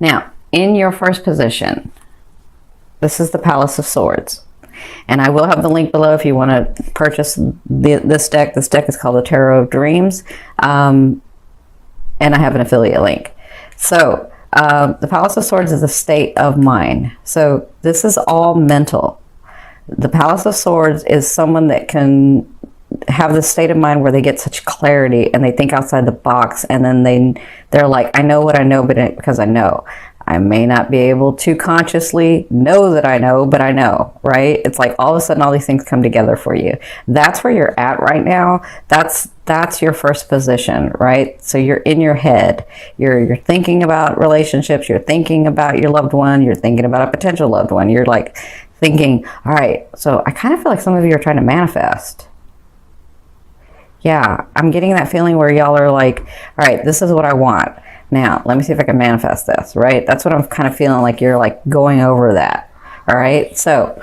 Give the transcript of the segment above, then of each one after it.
Now, in your first position, this is the Palace of Swords. And I will have the link below if you want to purchase this deck. This deck is called the Tarot of Dreams. And I have an affiliate link. So, the Palace of Swords is a state of mind. So, this is all mental. The Palace of Swords is someone that can have this state of mind where they get such clarity and they think outside the box, and then they're like, I know what I know, but because I know. I may not be able to consciously know that I know, but I know, right? It's like all of a sudden all these things come together for you. That's where you're at right now. That's your first position, right? So you're in your head. You're thinking about relationships. You're thinking about your loved one. You're thinking about a potential loved one. You're like thinking, all right, so I kind of feel like some of you are trying to manifest. Yeah, I'm getting that feeling where y'all are like, all right, this is what I want. Now, let me see if I can manifest this, right? That's what I'm kind of feeling like you're like going over that, all right? So,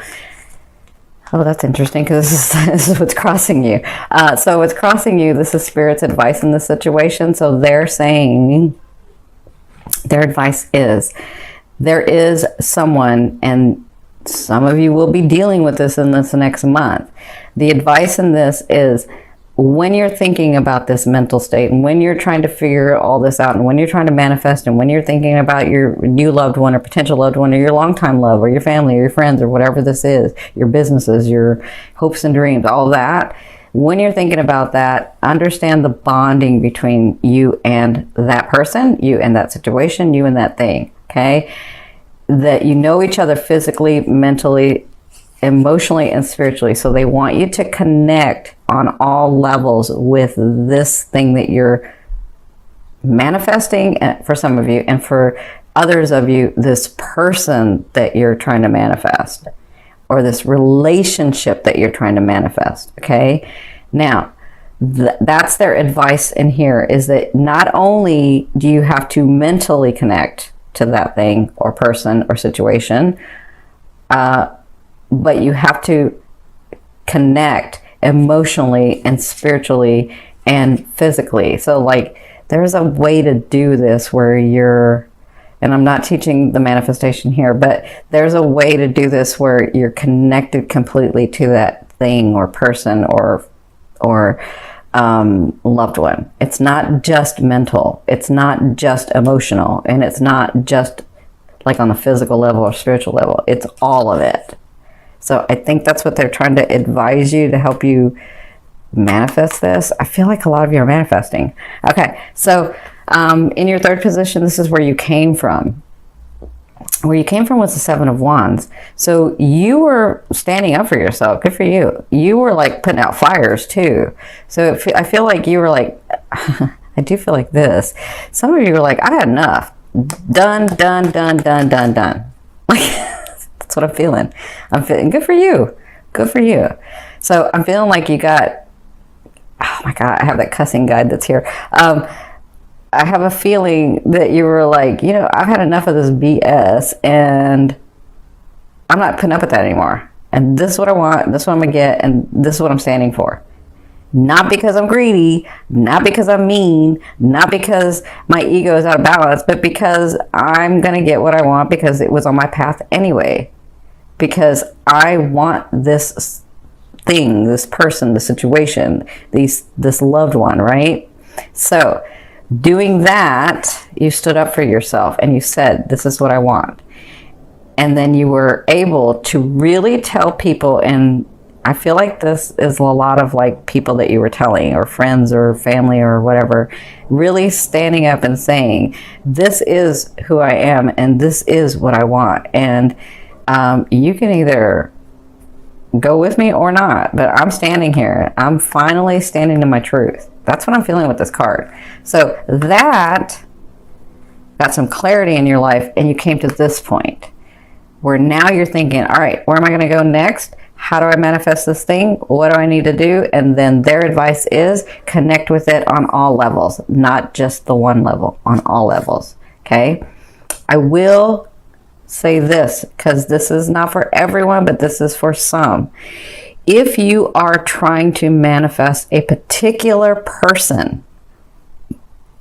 oh, that's interesting because this is what's crossing you. So what's crossing you, this is Spirit's advice in this situation. So they're saying, their advice is, there is someone, and some of you will be dealing with this in this next month. The advice in this is, when you're thinking about this mental state and when you're trying to figure all this out and when you're trying to manifest and when you're thinking about your new loved one or potential loved one or your longtime love or your family or your friends or whatever this is, your businesses, your hopes and dreams, all that, when you're thinking about that, understand the bonding between you and that person, you and that situation, you and that thing, okay? That you know each other physically, mentally, emotionally, and spiritually. So they want you to connect on all levels with this thing that you're manifesting, for some of you, and for others of you, this person that you're trying to manifest, or this relationship that you're trying to manifest, okay? Now, that's their advice in here, is that not only do you have to mentally connect to that thing or person or situation, but you have to connect emotionally and spiritually and physically. So like there's a way to do this where you're, and I'm not teaching the manifestation here, but there's a way to do this where you're connected completely to that thing or person or loved one. It's not just mental. It's not just emotional. And it's not just like on the physical level or spiritual level. It's all of it. So I think that's what they're trying to advise you to help you manifest this. I feel like a lot of you are manifesting. Okay, so in your third position, this is where you came from. Where you came from was the Seven of Wands. So you were standing up for yourself. Good for you. You were like putting out fires too. So I feel like you were like, I do feel like this. Some of you were like, I had enough. Done, done, done, done, done, done. That's what I'm feeling. I'm feeling good for you. Good for you. So I'm feeling like you got, oh my God, I have that cussing guide that's here. I have a feeling that you were like, you know, I've had enough of this BS and I'm not putting up with that anymore. And this is what I want. This is what I'm going to get. And this is what I'm standing for. Not because I'm greedy, not because I'm mean, not because my ego is out of balance, but because I'm going to get what I want because it was on my path anyway. Because I want this thing, this person, the situation, this loved one, right? So doing that, you stood up for yourself and you said, this is what I want. And then you were able to really tell people, and I feel like this is a lot of like people that you were telling, or friends or family or whatever, really standing up and saying, this is who I am and this is what I want. And you can either go with me or not, but I'm standing here. I'm finally standing to my truth. That's what I'm feeling with this card. So that got some clarity in your life, and you came to this point where now you're thinking, all right, where am I going to go next? How do I manifest this thing? What do I need to do? And then their advice is connect with it on all levels, not just the one level, on all levels. Okay. I will say this, because this is not for everyone, but this is for some. If you are trying to manifest a particular person,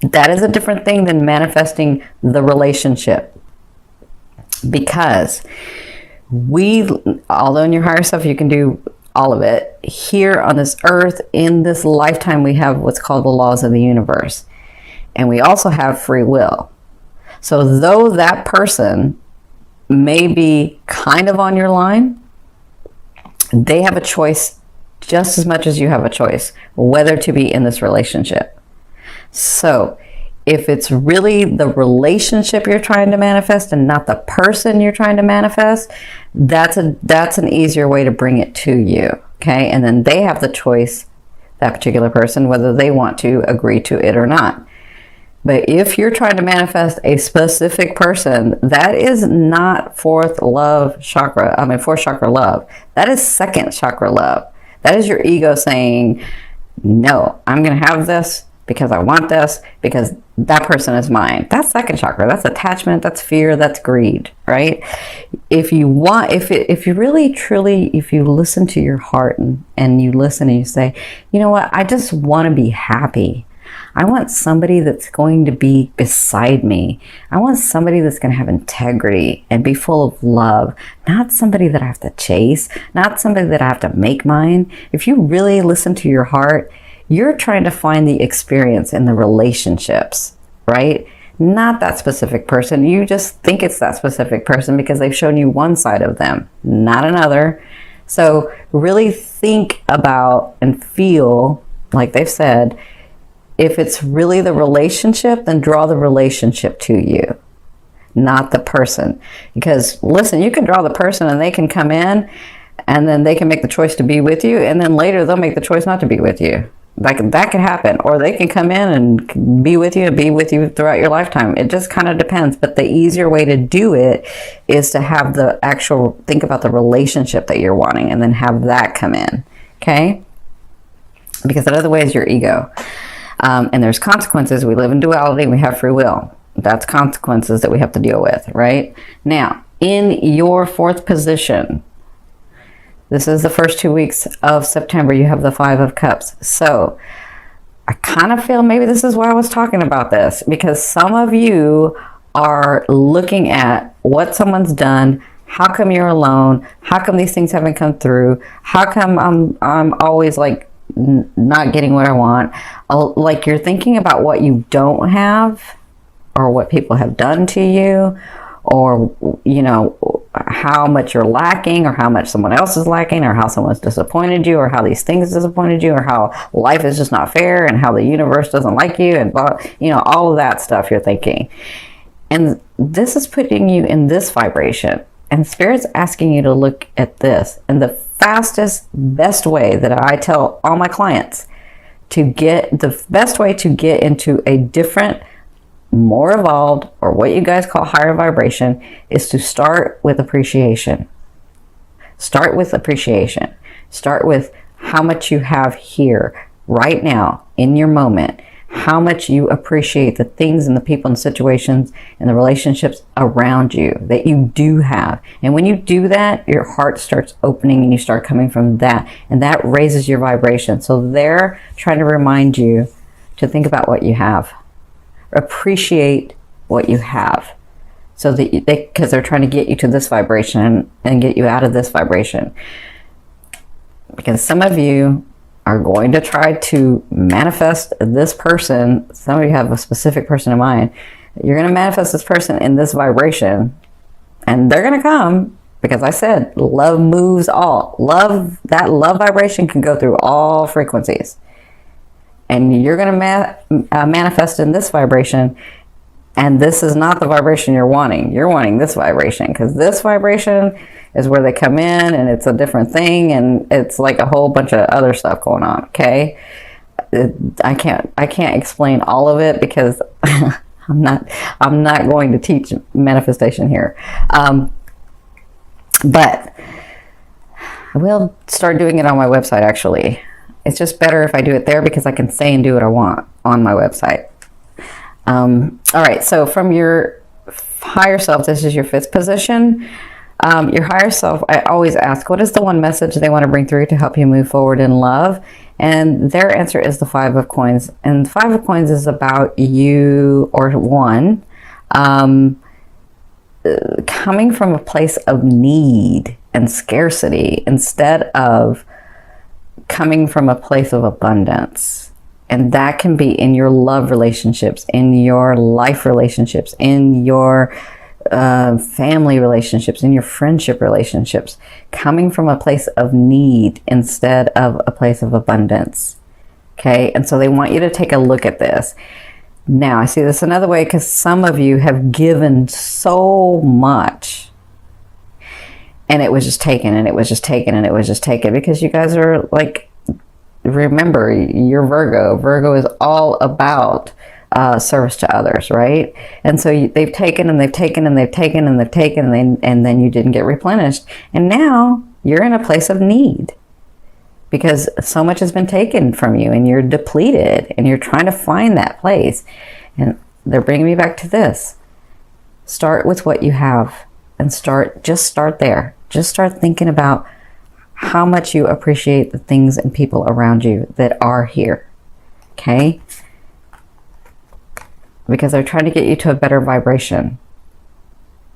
that is a different thing than manifesting the relationship. Because although in your higher self you can do all of it, here on this earth, in this lifetime, we have what's called the laws of the universe. And we also have free will. So though that person may be kind of on your line, they have a choice just as much as you have a choice whether to be in this relationship. So if it's really the relationship you're trying to manifest and not the person you're trying to manifest, that's an easier way to bring it to you. Okay, and then they have the choice, that particular person, whether they want to agree to it or not. But if you're trying to manifest a specific person, that is not fourth chakra love. That is second chakra love. That is your ego saying, no, I'm going to have this because I want this, because that person is mine. That's second chakra. That's attachment. That's fear. That's greed, right? If you really truly, if you listen to your heart and you listen and you say, you know what, I just want to be happy. I want somebody that's going to be beside me. I want somebody that's going to have integrity and be full of love, not somebody that I have to chase, not somebody that I have to make mine. If you really listen to your heart, you're trying to find the experience in the relationships, right? Not that specific person. You just think it's that specific person because they've shown you one side of them, not another. So really think about and feel, like they've said, if it's really the relationship, then draw the relationship to you, not the person. Because listen, you can draw the person and they can come in and then they can make the choice to be with you, and then later they'll make the choice not to be with you. That can happen. Or they can come in and be with you and be with you throughout your lifetime. It just kind of depends. But the easier way to do it is to have think about the relationship that you're wanting and then have that come in. Okay? Because the other way is your ego. And there's consequences. We live in duality and we have free will. That's consequences that we have to deal with, right? Now, in your fourth position, this is the first 2 weeks of September, you have the Five of Cups. So I kind of feel maybe this is why I was talking about this, because some of you are looking at what someone's done. How come you're alone? How come these things haven't come through? How come I'm always like not getting what I want? Like you're thinking about what you don't have, or what people have done to you, or you know, how much you're lacking, or how much someone else is lacking, or how someone's disappointed you, or how these things disappointed you, or how life is just not fair, and how the universe doesn't like you, and you know, all of that stuff you're thinking. And this is putting you in this vibration, and Spirit's asking you to look at this. And the fastest, best way that I tell all my clients the best way to get into a different, more evolved, or what you guys call higher vibration, is to start with appreciation. Start with appreciation. Start with how much you have here, right now, in your moment. How much you appreciate the things and the people and situations and the relationships around you that you do have. And when you do that, your heart starts opening and you start coming from that. And that raises your vibration. So they're trying to remind you to think about what you have. Appreciate what you have, so that because they're trying to get you to this vibration and get you out of this vibration. Because some of you are going to try to manifest this person. Some of you have a specific person in mind. You're going to manifest this person in this vibration, and they're going to come, because I said love moves all. That love vibration can go through all frequencies. And you're going to manifest in this vibration, and this is not the vibration you're wanting. You're wanting this vibration, because this vibration is where they come in, and it's a different thing, and it's like a whole bunch of other stuff going on. Okay, I can't explain all of it, because I'm not going to teach manifestation here, but I will start doing it on my website. Actually, it's just better if I do it there, because I can say and do what I want on my website. All right, so from your higher self, this is your fifth position. Your higher self, I always ask, what is the one message they want to bring through to help you move forward in love? And their answer is the Five of Coins. And the Five of Coins is about you, or one. coming from a place of need and scarcity instead of coming from a place of abundance. And that can be in your love relationships, in your life relationships, in your family relationships, in your friendship relationships, coming from a place of need instead of a place of abundance. Okay, and so they want you to take a look at this. Now, I see this another way, because some of you have given so much, and it was just taken, and it was just taken, and it was just taken, because you guys are like, remember, you're Virgo. Virgo is all about service to others, right? And so they've taken, and they've taken, and they've taken, and they've taken, and then you didn't get replenished. And now you're in a place of need, because so much has been taken from you, and you're depleted, and you're trying to find that place. And they're bringing me back to this. Start with what you have, and just start there. Just start thinking about how much you appreciate the things and people around you that are here. Okay? Because they're trying to get you to a better vibration.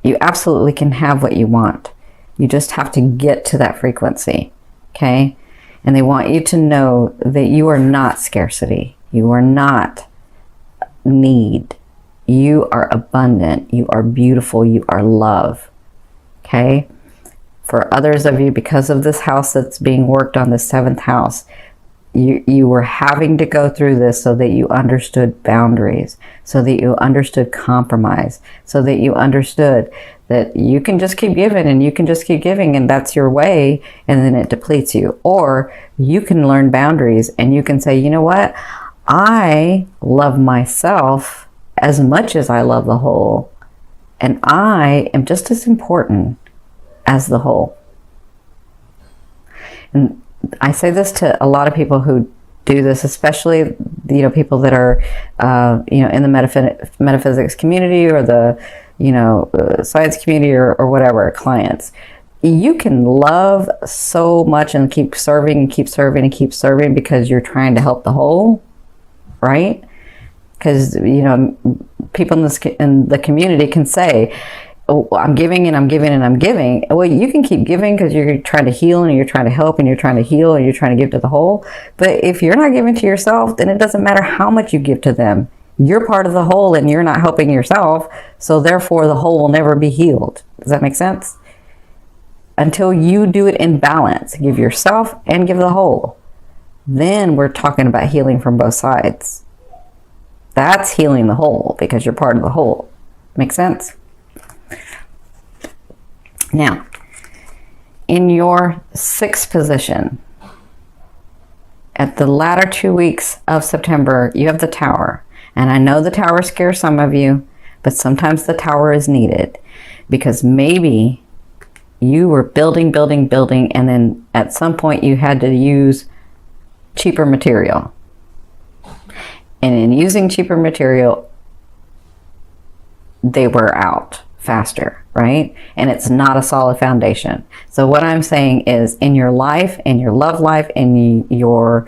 You absolutely can have what you want. You just have to get to that frequency. Okay? And they want you to know that you are not scarcity. You are not need. You are abundant. You are beautiful. You are love. Okay? For others of you, because of this house that's being worked on, the 7th house, you were having to go through this so that you understood boundaries, so that you understood compromise, so that you understood that you can just keep giving, and you can just keep giving, and that's your way, and then it depletes you. Or you can learn boundaries, and you can say, you know what? I love myself as much as I love the whole, and I am just as important as the whole. And I say this to a lot of people who do this, especially, people that are, in the metaphysics community, or the, science community, or whatever, clients. You can love so much and keep serving and keep serving and keep serving because you're trying to help the whole, right? Because, people in the community can say, oh, I'm giving and I'm giving and I'm giving. Well, you can keep giving because you're trying to heal, and you're trying to help, and you're trying to heal, and you're trying to give to the whole. But if you're not giving to yourself, then it doesn't matter how much you give to them. You're part of the whole, and you're not helping yourself. So therefore, the whole will never be healed. Does that make sense? Until you do it in balance, give yourself and give the whole, then we're talking about healing from both sides. That's healing the whole, because you're part of the whole. Make sense? Now, in your 6th position, at the latter 2 weeks of September, you have the Tower. And I know the Tower scares some of you, but sometimes the Tower is needed, because maybe you were building, and then at some point you had to use cheaper material. And in using cheaper material, they wear out faster, right? And it's not a solid foundation. So what I'm saying is, in your life, in your love life, in your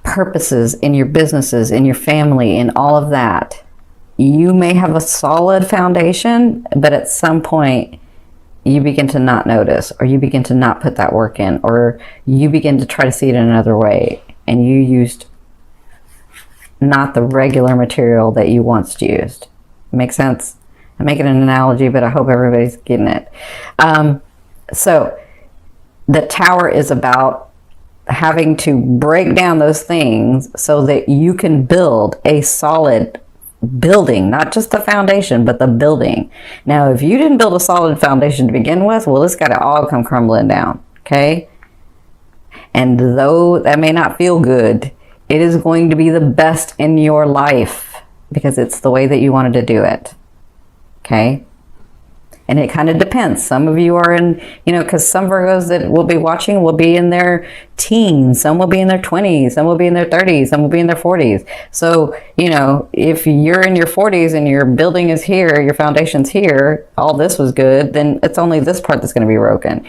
purposes, in your businesses, in your family, in all of that, you may have a solid foundation, but at some point you begin to not notice, or you begin to not put that work in, or you begin to try to see it in another way, and you used not the regular material that you once used. Make sense? I'm making an analogy, but I hope everybody's getting it. So the Tower is about having to break down those things so that you can build a solid building, not just the foundation, but the building. Now, if you didn't build a solid foundation to begin with, well, it's got to all come crumbling down, okay? And though that may not feel good, it is going to be the best in your life, because it's the way that you wanted to do it. Okay? And it kind of depends. Some of you are in, because some Virgos that will be watching will be in their teens. Some will be in their 20s. Some will be in their 30s. Some will be in their 40s. So, if you're in your 40s and your building is here, your foundation's here, all this was good, then it's only this part that's going to be broken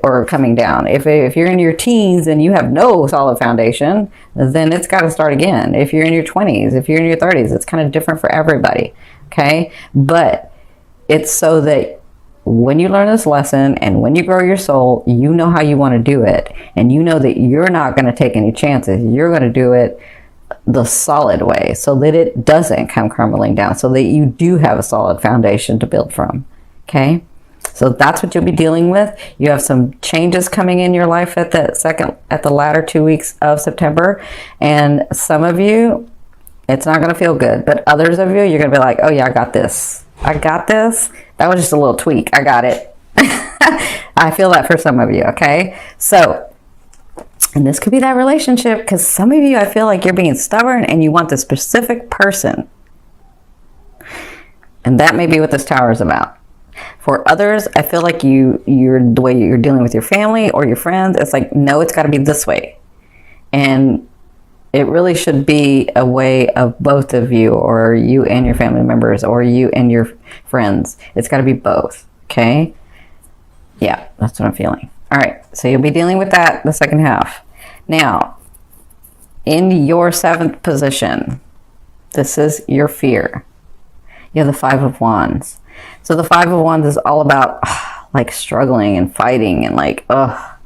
or coming down. If you're in your teens and you have no solid foundation, then it's got to start again. If you're in your 20s, if you're in your 30s, it's kind of different for everybody. Okay? But It's so that when you learn this lesson and when you grow your soul, you know how you want to do it. And you know that you're not going to take any chances. You're going to do it the solid way so that it doesn't come crumbling down, so that you do have a solid foundation to build from. Okay? So that's what you'll be dealing with. You have some changes coming in your life at the latter 2 weeks of September. And some of you, it's not going to feel good. But others of you, you're going to be like, oh yeah, I got this. I got this. That was just a little tweak. I got it. I feel that for some of you, okay? So, and this could be that relationship, because some of you, I feel like you're being stubborn and you want the specific person. And that may be what this tower is about. For others, I feel like you're the way you're dealing with your family or your friends, it's like, no, it's got to be this way. And it really should be a way of both of you, or you and your family members, or you and your friends. It's got to be both, okay? Yeah, that's what I'm feeling. All right, so you'll be dealing with that the second half. Now, in your 7th position, this is your fear. You have the 5 of Wands. So the 5 of Wands is all about like struggling and fighting and like, ugh.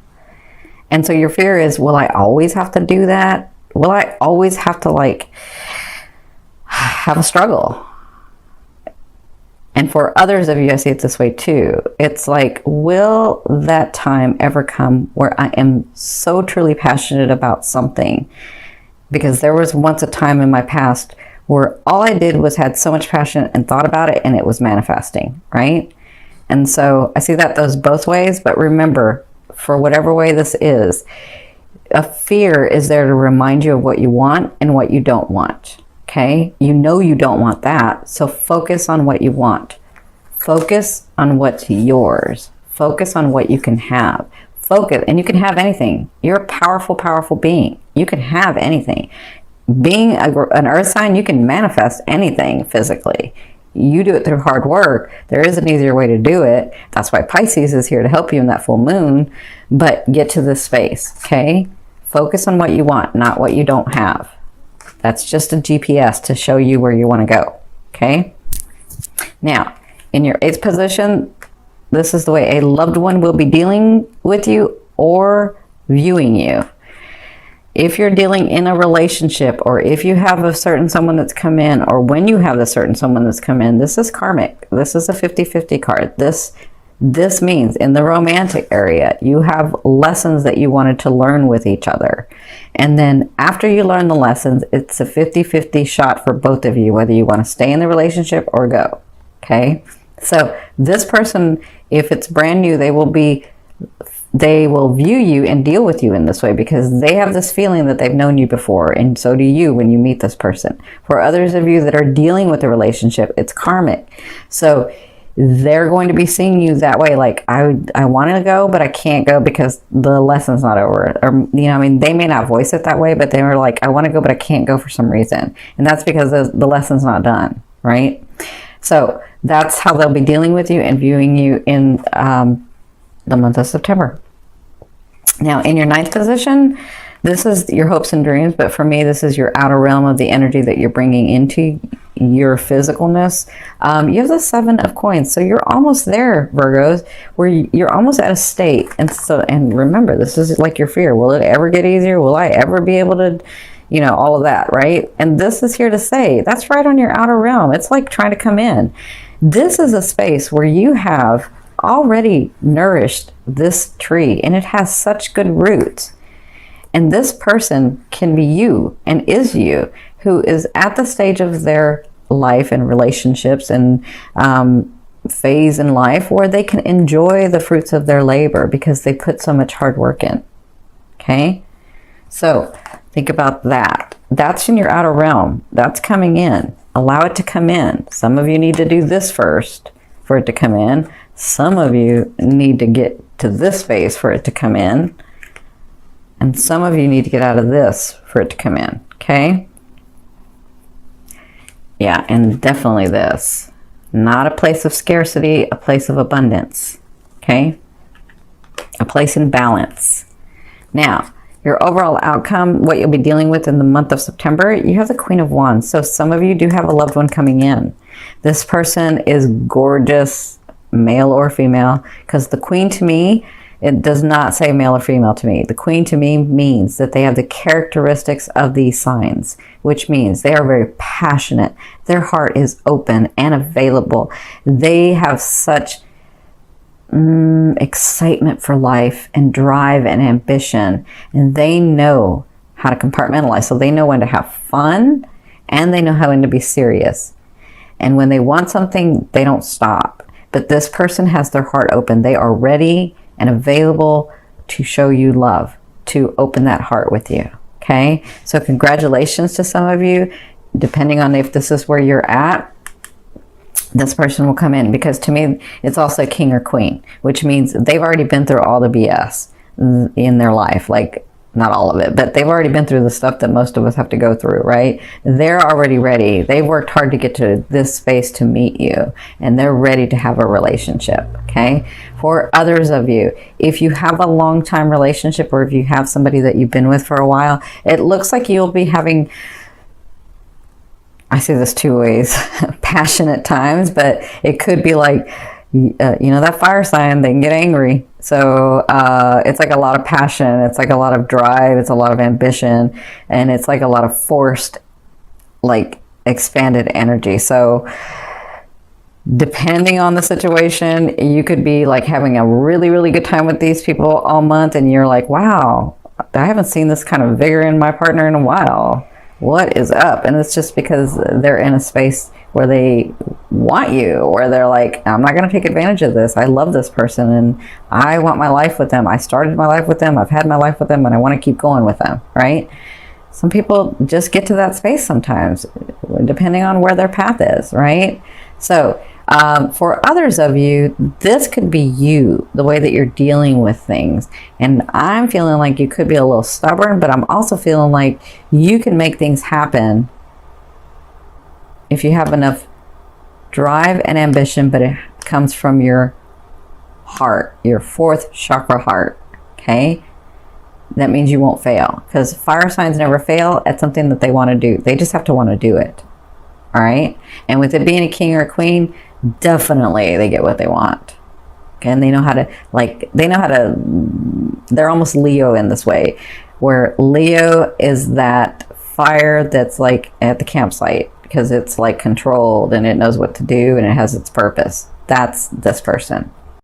And so your fear is, will I always have to do that? Will I always have to like have a struggle? And for others of you, I see it this way too. It's like, will that time ever come where I am so truly passionate about something? Because there was once a time in my past where all I did was had so much passion and thought about it, and it was manifesting, right? And so I see that those both ways. But remember, for whatever way this is, a fear is there to remind you of what you want and what you don't want. Okay? You know you don't want that. So focus on what you want. Focus on what's yours. Focus on what you can have. Focus, and you can have anything. You're a powerful, powerful being. You can have anything. Being an earth sign, you can manifest anything physically. You do it through hard work. There is an easier way to do it. That's why Pisces is here to help you in that full moon. But get to this space, okay? Focus on what you want, not what you don't have. That's just a GPS to show you where you want to go, okay? Now, in your 8th position, this is the way a loved one will be dealing with you or viewing you. If you're dealing in a relationship, or if you have a certain someone that's come in, or when you have a certain someone that's come in, this is karmic. This is a 50-50 card. This means in the romantic area, you have lessons that you wanted to learn with each other. And then after you learn the lessons, it's a 50-50 shot for both of you, whether you want to stay in the relationship or go. Okay? So this person, if it's brand new, they will view you and deal with you in this way because they have this feeling that they've known you before, and so do you when you meet this person. For others of you that are dealing with a relationship, it's karmic. So they're going to be seeing you that way, like, I want to go, but I can't go because the lesson's not over. Or, you know, I mean, they may not voice it that way, but they were like, I want to go, but I can't go for some reason. And that's because the lesson's not done, right? So that's how they'll be dealing with you and viewing you in the month of September. Now, in your 9th position, this is your hopes and dreams, but for me, this is your outer realm of the energy that you're bringing into your physicalness. You have the 7 of coins, so you're almost there, Virgos, where you're almost at a state. And remember, this is like your fear. Will it ever get easier? Will I ever be able to, you know, all of that, right? And this is here to say, that's right on your outer realm. It's like trying to come in. This is a space where you have already nourished this tree, and it has such good roots. And this person can be you and is you, who is at the stage of their life and relationships and phase in life where they can enjoy the fruits of their labor because they put so much hard work in. Okay? So think about that. That's in your outer realm. That's coming in. Allow it to come in. Some of you need to do this first for it to come in. Some of you need to get to this phase for it to come in. And some of you need to get out of this for it to come in. Okay? Yeah, and definitely this. Not a place of scarcity, a place of abundance. Okay? A place in balance. Now, your overall outcome, what you'll be dealing with in the month of September, you have the Queen of Wands. So some of you do have a loved one coming in. This person is gorgeous, male or female, because the queen to me, it does not say male or female to me. The queen to me means that they have the characteristics of these signs, which means they are very passionate. Their heart is open and available. They have such excitement for life and drive and ambition, and they know how to compartmentalize. So they know when to have fun and they know how when to be serious. And when they want something, they don't stop. But this person has their heart open. They are ready and available to show you love, to open that heart with you. Okay? So congratulations to some of you. Depending on if this is where you're at, this person will come in, because to me, it's also king or queen, which means they've already been through all the BS in their life. Like, not all of it, but they've already been through the stuff that most of us have to go through, right? They're already ready. They've worked hard to get to this space to meet you, and they're ready to have a relationship, okay? For others of you, if you have a long-time relationship, or if you have somebody that you've been with for a while, it looks like you'll be having, I see this two ways, passionate times, but it could be like, you know, that fire sign, they can get angry. So it's like a lot of passion. It's like a lot of drive. It's a lot of ambition. And it's like a lot of forced, like, expanded energy. So depending on the situation, you could be like having a really, really good time with these people all month. And you're like, wow, I haven't seen this kind of vigor in my partner in a while. What is up? And it's just because they're in a space where they want you, or they're like, I'm not going to take advantage of this. I love this person and I want my life with them. I started my life with them. I've had my life with them, and I want to keep going with them, right? Some people just get to that space sometimes, depending on where their path is, right? So for others of you, this could be you, the way that you're dealing with things. And I'm feeling like you could be a little stubborn, but I'm also feeling like you can make things happen if you have enough drive and ambition, but it comes from your heart, your fourth chakra heart, okay? That means you won't fail, because fire signs never fail at something that they want to do. They just have to want to do it, all right? And with it being a king or a queen, definitely they get what they want. Okay? And they know how to, like, they're almost Leo in this way, where Leo is that fire that's like at the campsite, because it's like controlled and it knows what to do and it has its purpose. That's this person.